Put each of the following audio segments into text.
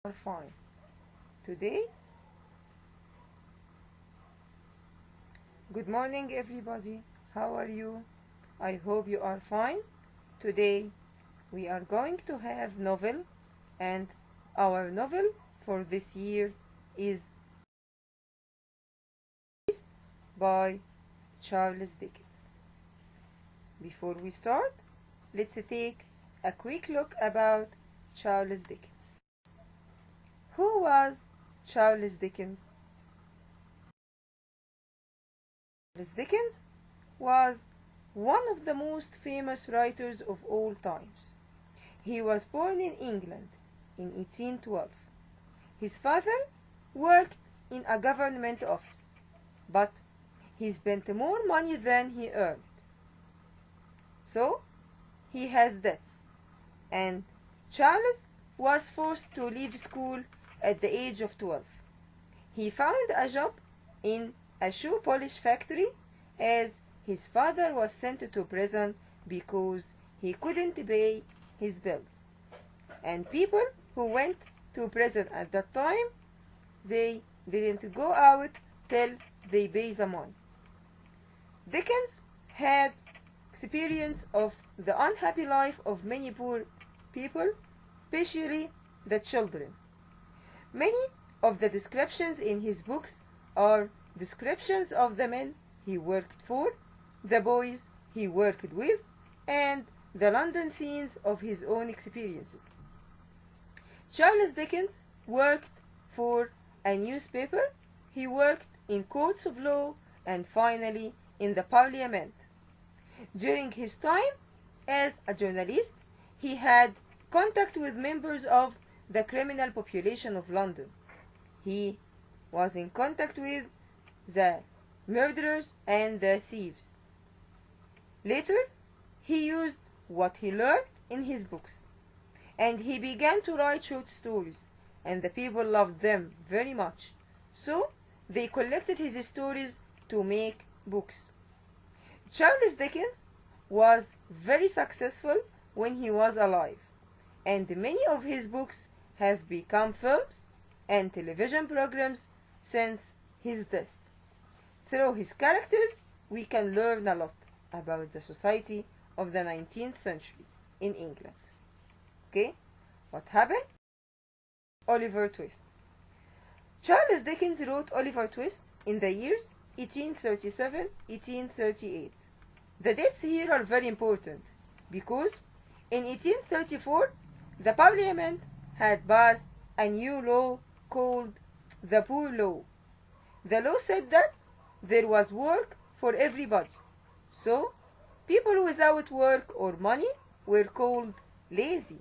Are fine. Today, good morning everybody. How are you? I hope you are fine. Today, we are going to have novel, and our novel for this year is by Charles Dickens. Before we start, let's take a quick look about Charles Dickens. Who was Charles Dickens? Charles Dickens was one of the most famous writers of all times. He was born in England in 1812. His father worked in a government office, but he spent more money than he earned. So, he has debts, and Charles was forced to leave school at the age of 12. He found a job in a shoe polish factory as his father was sent to prison because he couldn't pay his bills. And people who went to prison at that time, they didn't go out till they pay the money. Dickens had experience of the unhappy life of many poor people, especially the children. Many of the descriptions in his books are descriptions of the men he worked for, the boys he worked with, and the London scenes of his own experiences. Charles Dickens worked for a newspaper, he worked in courts of law, and finally in the parliament. During his time as a journalist, he had contact with members of the criminal population of London. He was in contact with the murderers and the thieves. Later, he used what he learned in his books, and he began to write short stories, and the people loved them very much. So, they collected his stories to make books. Charles Dickens was very successful when he was alive, and many of his books have become films and television programs since his death. Through his characters, we can learn a lot about the society of the 19th century in England. Okay, what happened? Oliver Twist. Charles Dickens wrote Oliver Twist in the years 1837-1838. The dates here are very important because in 1834 the Parliament had passed a new law called the Poor Law. The law said that there was work for everybody. So, people without work or money were called lazy,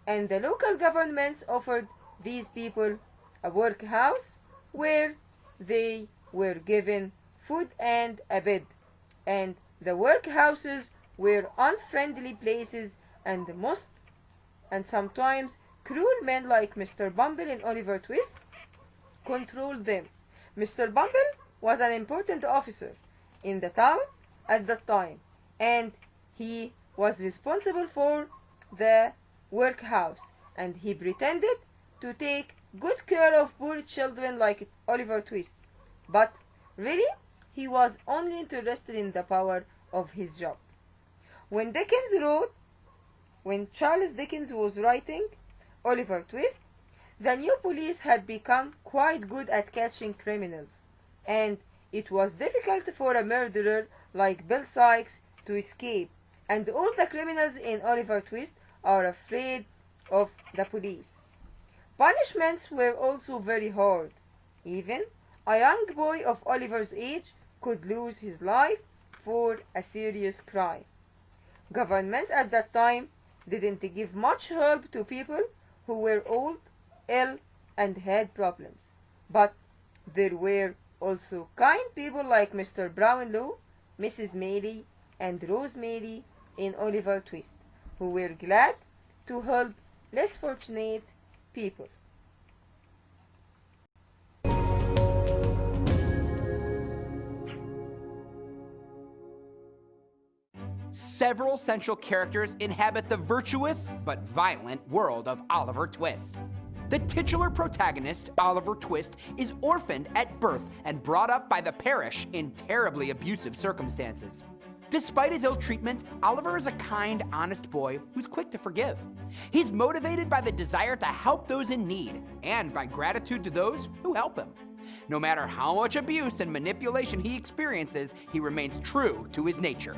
and the local governments offered these people a workhouse where they were given food and a bed, and the workhouses were unfriendly places, and sometimes cruel men like Mr. Bumble in Oliver Twist controlled them. Mr. Bumble was an important officer in the town at that time, and he was responsible for the workhouse, and he pretended to take good care of poor children like Oliver Twist. But really, he was only interested in the power of his job. When Charles Dickens was writing Oliver Twist, the new police had become quite good at catching criminals, and it was difficult for a murderer like Bill Sikes to escape, and all the criminals in Oliver Twist are afraid of the police. Punishments were also very hard. Even a young boy of Oliver's age could lose his life for a serious crime. Governments at that time didn't give much help to people who were old, ill, and had problems. But there were also kind people like Mr. Brownlow, Mrs. Maylie, and Rosemary in Oliver Twist, who were glad to help less fortunate people. Several central characters inhabit the virtuous but violent world of Oliver Twist. The titular protagonist, Oliver Twist, is orphaned at birth and brought up by the parish in terribly abusive circumstances. Despite his ill treatment, Oliver is a kind, honest boy who's quick to forgive. He's motivated by the desire to help those in need and by gratitude to those who help him. No matter how much abuse and manipulation he experiences, he remains true to his nature.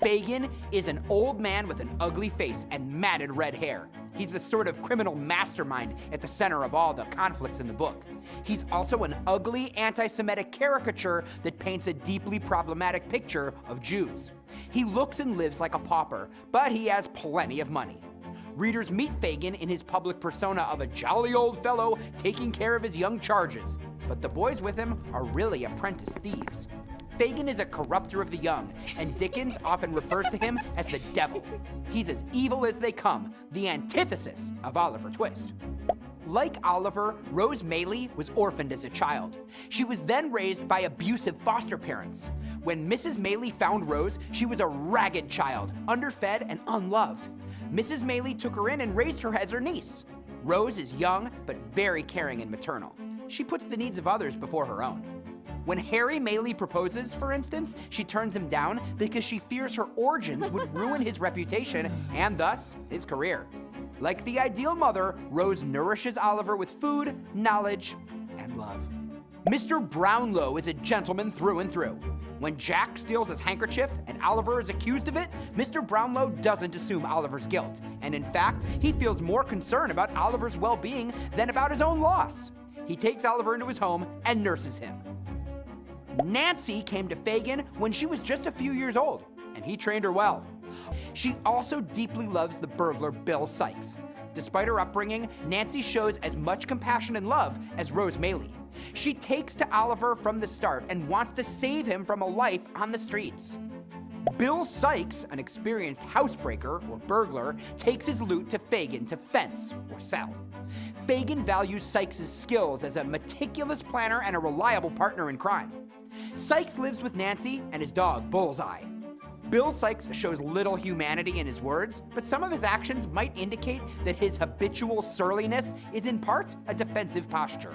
Fagin is an old man with an ugly face and matted red hair. He's the sort of criminal mastermind at the center of all the conflicts in the book. He's also an ugly anti-Semitic caricature that paints a deeply problematic picture of Jews. He looks and lives like a pauper, but he has plenty of money. Readers meet Fagin in his public persona of a jolly old fellow taking care of his young charges, but the boys with him are really apprentice thieves. Fagin is a corrupter of the young, and Dickens often refers to him as the devil. He's as evil as they come, the antithesis of Oliver Twist. Like Oliver, Rose Maylie was orphaned as a child. She was then raised by abusive foster parents. When Mrs. Maylie found Rose, she was a ragged child, underfed and unloved. Mrs. Maylie took her in and raised her as her niece. Rose is young, but very caring and maternal. She puts the needs of others before her own. When Harry Maylie proposes, for instance, she turns him down because she fears her origins would ruin his reputation and thus his career. Like the ideal mother, Rose nourishes Oliver with food, knowledge, and love. Mr. Brownlow is a gentleman through and through. When Jack steals his handkerchief and Oliver is accused of it, Mr. Brownlow doesn't assume Oliver's guilt, and in fact, he feels more concern about Oliver's well-being than about his own loss. He takes Oliver into his home and nurses him. Nancy came to Fagin when she was just a few years old, and he trained her well. She also deeply loves the burglar Bill Sikes. Despite her upbringing, Nancy shows as much compassion and love as Rose Maylie. She takes to Oliver from the start and wants to save him from a life on the streets. Bill Sikes, an experienced housebreaker or burglar, takes his loot to Fagin to fence or sell. Fagin values Sikes' skills as a meticulous planner and a reliable partner in crime. Sikes lives with Nancy and his dog, Bullseye. Bill Sikes shows little humanity in his words, but some of his actions might indicate that his habitual surliness is in part a defensive posture.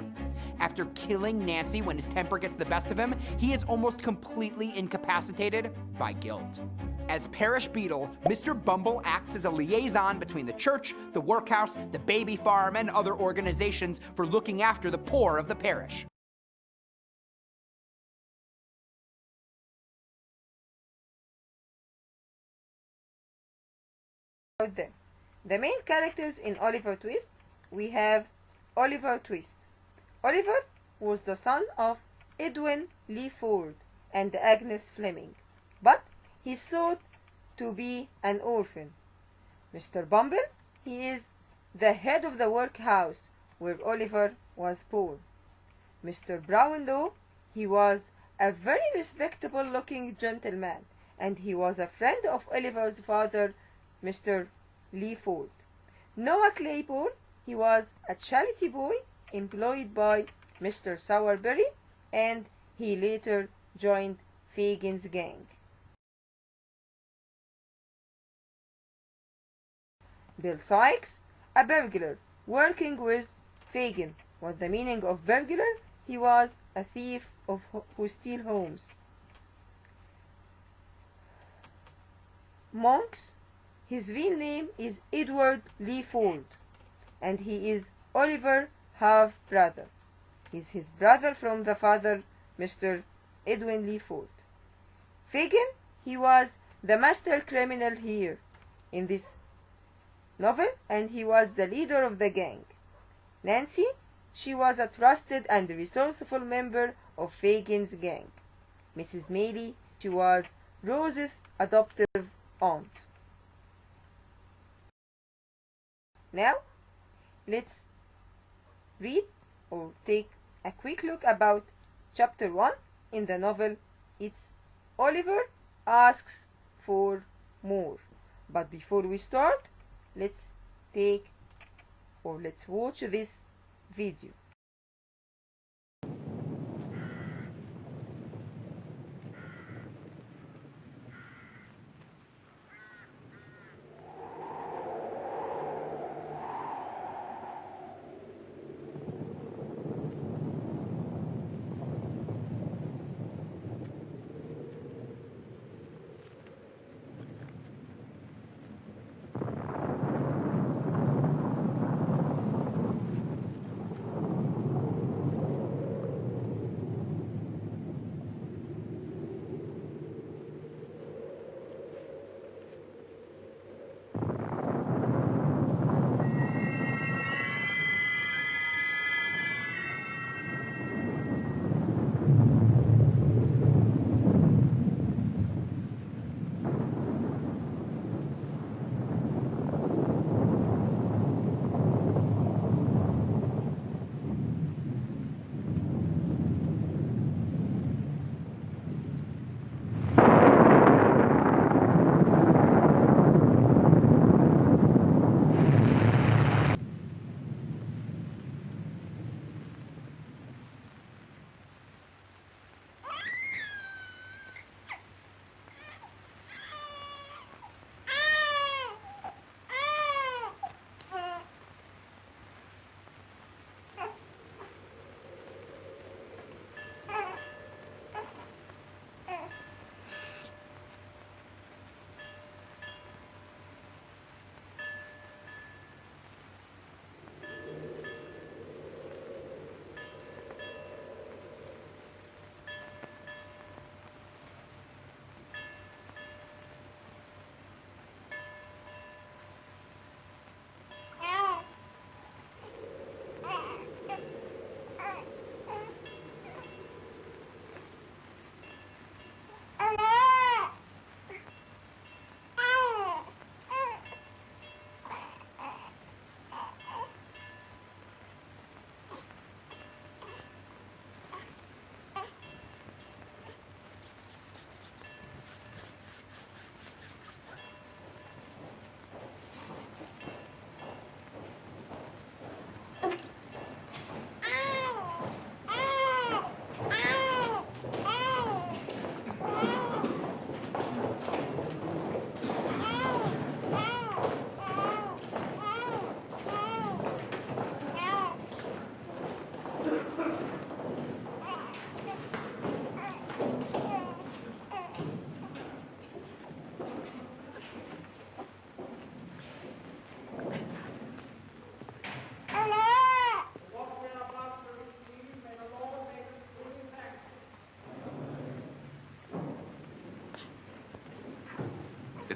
After killing Nancy when his temper gets the best of him, he is almost completely incapacitated by guilt. As parish beadle, Mr. Bumble acts as a liaison between the church, the workhouse, the baby farm, and other organizations for looking after the poor of the parish. Them. The main characters in Oliver Twist, we have Oliver Twist. Oliver was the son of Edwin Leeford and Agnes Fleming, but he sought to be an orphan. Mr. Bumble, he is the head of the workhouse where Oliver was born. Mr. Brownlow, he was a very respectable-looking gentleman, and he was a friend of Oliver's father, Mr. Leeford. Noah Claypole, he was a charity boy employed by Mr. Sowerberry, and he later joined Fagin's gang. Bill Sikes, a burglar working with Fagin. What the meaning of burglar? He was a thief who steals homes. Monks, his real name is Edward Leeford, and he is Oliver half-brother. He's his brother from the father, Mr. Edwin Leeford. Fagin, he was the master criminal here in this novel, and he was the leader of the gang. Nancy, she was a trusted and resourceful member of Fagin's gang. Mrs. Maylie, she was Rose's adoptive aunt. Now, let's read or take a quick look about chapter 1 in the novel. It's Oliver Asks for More. But before we start, let's watch this video.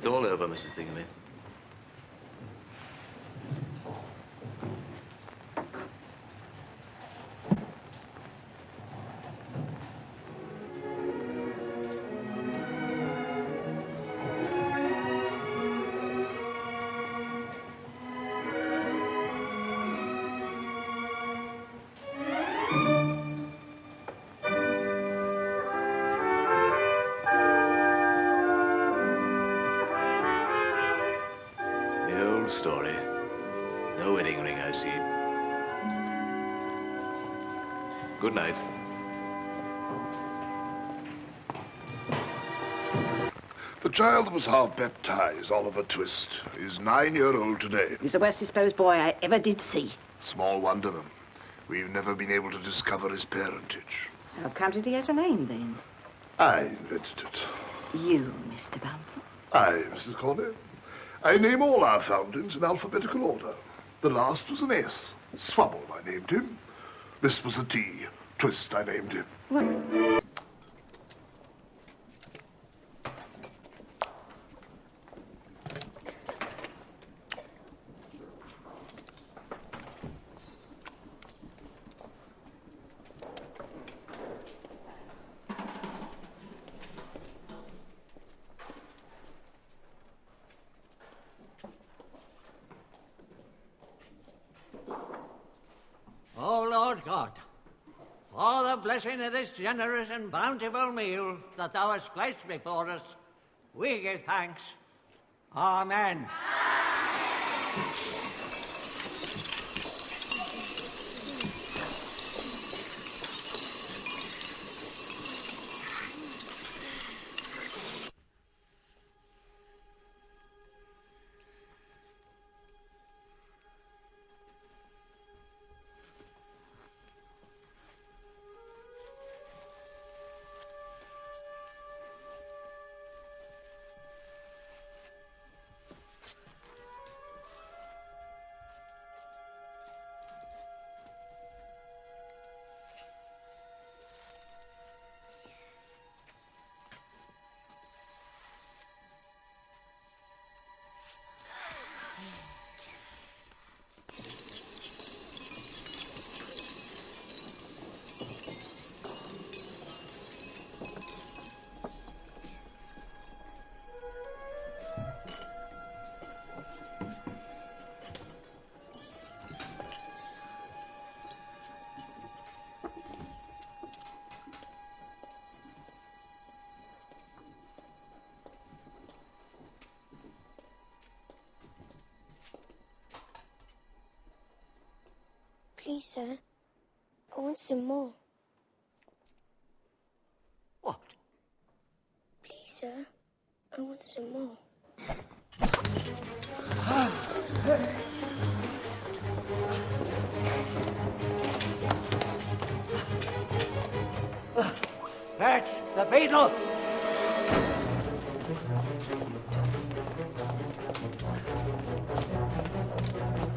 It's all over, Mrs. Thingamay. Story. No wedding ring, I see. Good night. The child that was half baptized, Oliver Twist, is 9-year-old today. He's the worst disposed boy I ever did see. Small wonder, ma'am. We've never been able to discover his parentage. How comes it he has a name, then? I invented it. You, Mr. Bumble? I, Mrs. Corney. I name all our foundlings in alphabetical order. The last was an S. Swabble, I named him. This was a T. Twist, I named him. Well, O Lord God, for the blessing of this generous and bountiful meal that thou hast placed before us, we give thanks. Amen. Please, sir. I want some more. What? Please, sir. I want some more. That's the beetle!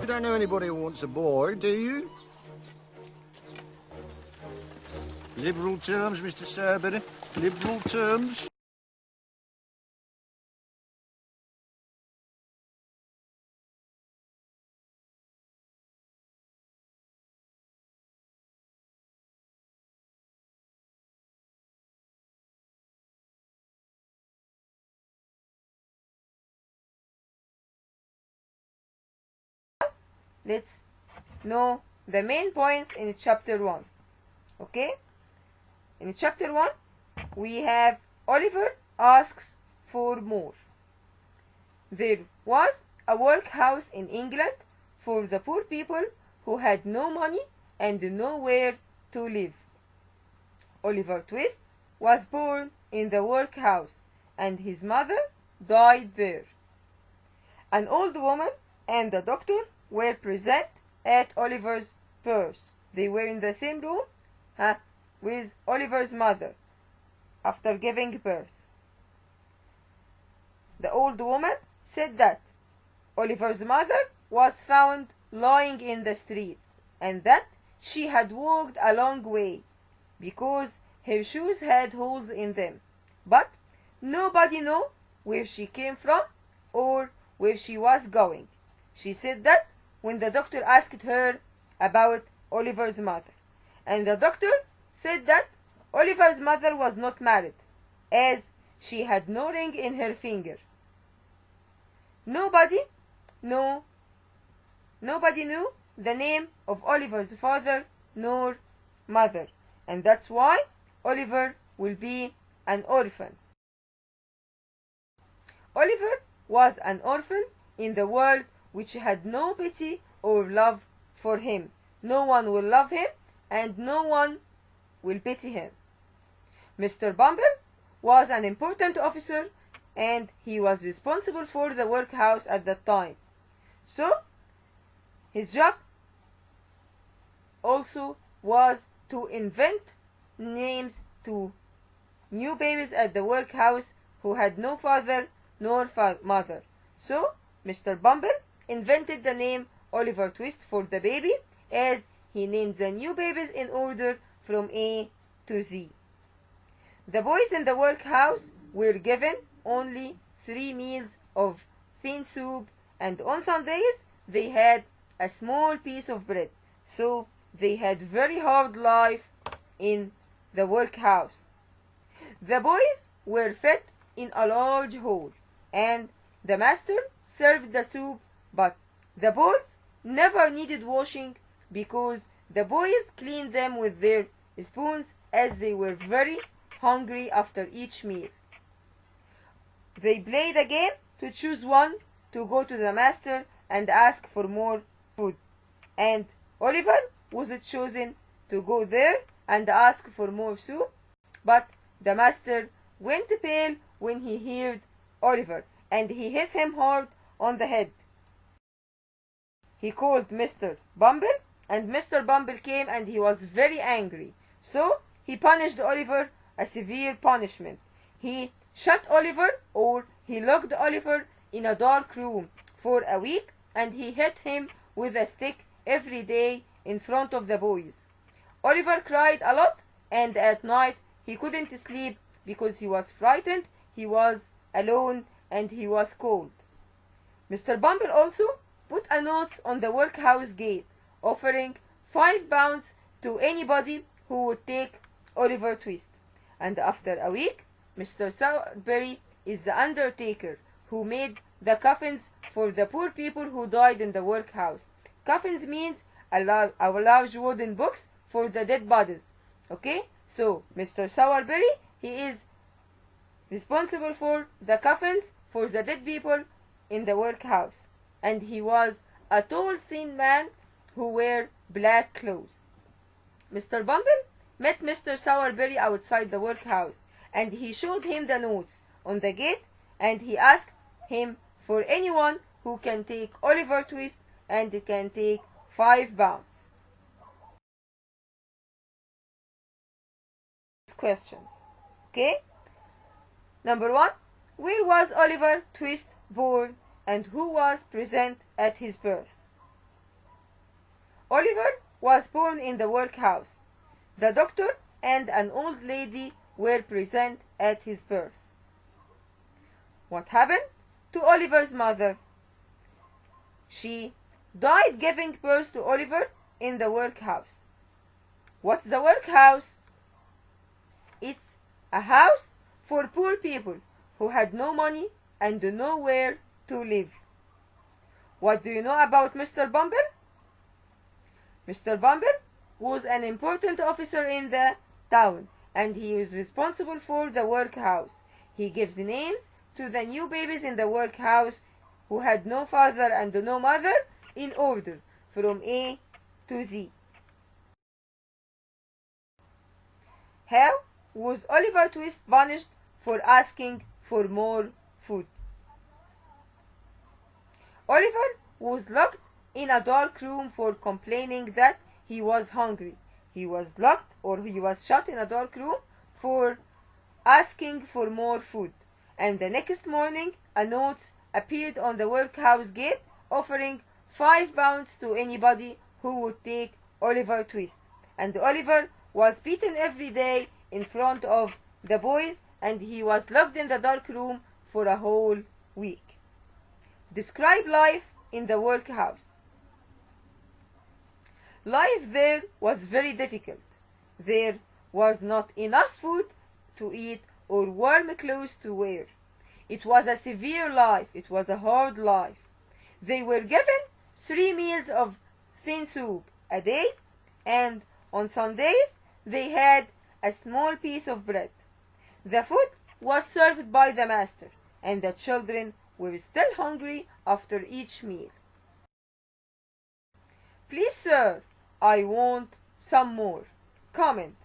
You don't know anybody who wants a boy, do you? Liberal terms, Mr. Sowerberry. Liberal terms. Let's know the main points in chapter 1. Okay? In chapter 1, we have Oliver asks for more. There was a workhouse in England for the poor people who had no money and nowhere to live. Oliver Twist was born in the workhouse and his mother died there. An old woman and the doctor were present at Oliver's birth. They were in the same room with Oliver's mother after giving birth. The old woman said that Oliver's mother was found lying in the street and that she had walked a long way because her shoes had holes in them. But nobody knew where she came from or where she was going. She said that when the doctor asked her about Oliver's mother. And the doctor said that Oliver's mother was not married, as she had no ring in her finger. Nobody knew the name of Oliver's father nor mother, and that's why Oliver will be an orphan. Oliver was an orphan in the world which had no pity or love for him. No one will love him, and no one will pity him. Mr. Bumble was an important officer, and he was responsible for the workhouse at that time. So, his job also was to invent names to new babies at the workhouse who had no father nor mother. So, Mr. Bumble invented the name Oliver Twist for the baby, as he named the new babies in order from A to Z. The boys in the workhouse were given only 3 meals of thin soup, and on Sundays they had a small piece of bread. So they had very hard life in the workhouse. The boys were fed in a large hall, and the master served the soup, but the bowls never needed washing because the boys cleaned them with their spoons, as they were very hungry after each meal. They played a game to choose one to go to the master and ask for more food, and Oliver was chosen to go there and ask for more soup, but the master went pale when he heard Oliver, and he hit him hard on the head. He called Mr. Bumble, and Mr. Bumble came, and he was very angry. So he punished Oliver a severe punishment. He shut Oliver, or he locked Oliver in a dark room for a week, and he hit him with a stick every day in front of the boys. Oliver cried a lot, and at night he couldn't sleep because he was frightened, he was alone, and he was cold. Mr. Bumble also put a note on the workhouse gate offering £5 to anybody who would take Oliver Twist. And after a week, Mr. Sowerberry is the undertaker who made the coffins for the poor people who died in the workhouse. Coffins means a large wooden box for the dead bodies. Okay? So, Mr. Sowerberry, he is responsible for the coffins for the dead people in the workhouse. And he was a tall, thin man who wore black clothes. Mr. Bumble met Mr. Sowerberry outside the workhouse, and he showed him the notes on the gate, and he asked him for anyone who can take Oliver Twist, and can take £5. Questions. Okay? Number 1. Where was Oliver Twist born, and who was present at his birth? Oliver was born in the workhouse. The doctor and an old lady were present at his birth. What happened to Oliver's mother? She died giving birth to Oliver in the workhouse. What's the workhouse? It's a house for poor people who had no money and nowhere to live. What do you know about Mr. Bumble? Mr. Bumble was an important officer in the town, and he was responsible for the workhouse. He gives names to the new babies in the workhouse who had no father and no mother in order from A to Z. How was Oliver Twist punished for asking for more food? Oliver was locked in a dark room for complaining that he was hungry. He was locked, or he was shut in a dark room for asking for more food. And the next morning, a note appeared on the workhouse gate offering £5 to anybody who would take Oliver Twist. And Oliver was beaten every day in front of the boys, and he was locked in the dark room for a whole week. Describe life in the workhouse. Life there was very difficult. There was not enough food to eat or warm clothes to wear. It was a severe life. It was a hard life. They were given 3 meals of thin soup a day, and on Sundays they had a small piece of bread. The food was served by the master, and the children were still hungry after each meal. Please, sir, I want some more. Comment.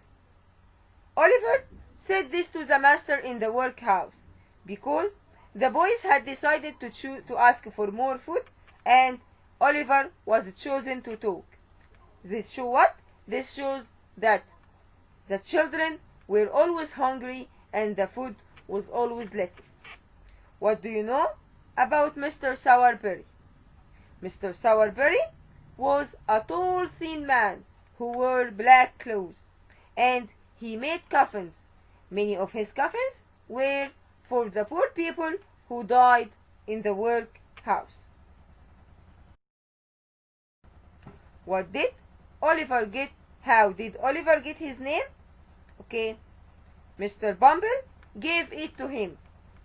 Oliver said this to the master in the workhouse because the boys had decided to ask for more food, and Oliver was chosen to talk. This shows what? This shows that the children were always hungry and the food was always little. What do you know about Mr. Sowerberry? Mr. Sowerberry was a tall, thin man who wore black clothes, and he made coffins. Many of his coffins were for the poor people who died in the workhouse. What did Oliver get? How did Oliver get his name? Okay, Mr. Bumble gave it to him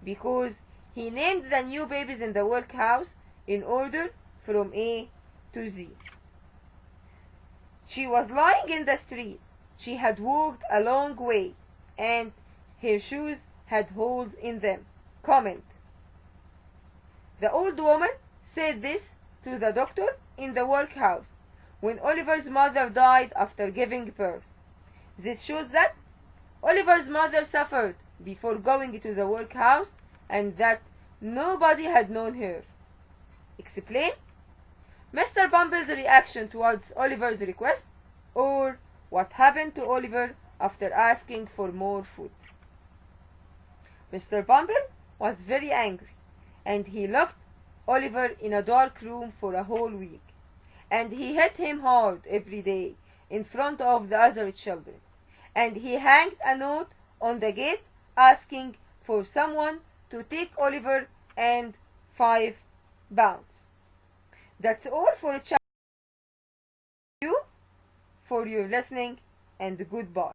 because he named the new babies in the workhouse in order from A to Z. She was lying in the street. She had walked a long way, and her shoes had holes in them. Comment. The old woman said this to the doctor in the workhouse when Oliver's mother died after giving birth. This shows that Oliver's mother suffered before going to the workhouse and that nobody had known her. Explain. Mr. Bumble's reaction towards Oliver's request, or what happened to Oliver after asking for more food. Mr. Bumble was very angry, and he locked Oliver in a dark room for a whole week, and he hit him hard every day in front of the other children, and he hanged a note on the gate asking for someone to take Oliver and £5. That's all for you for your listening, and goodbye.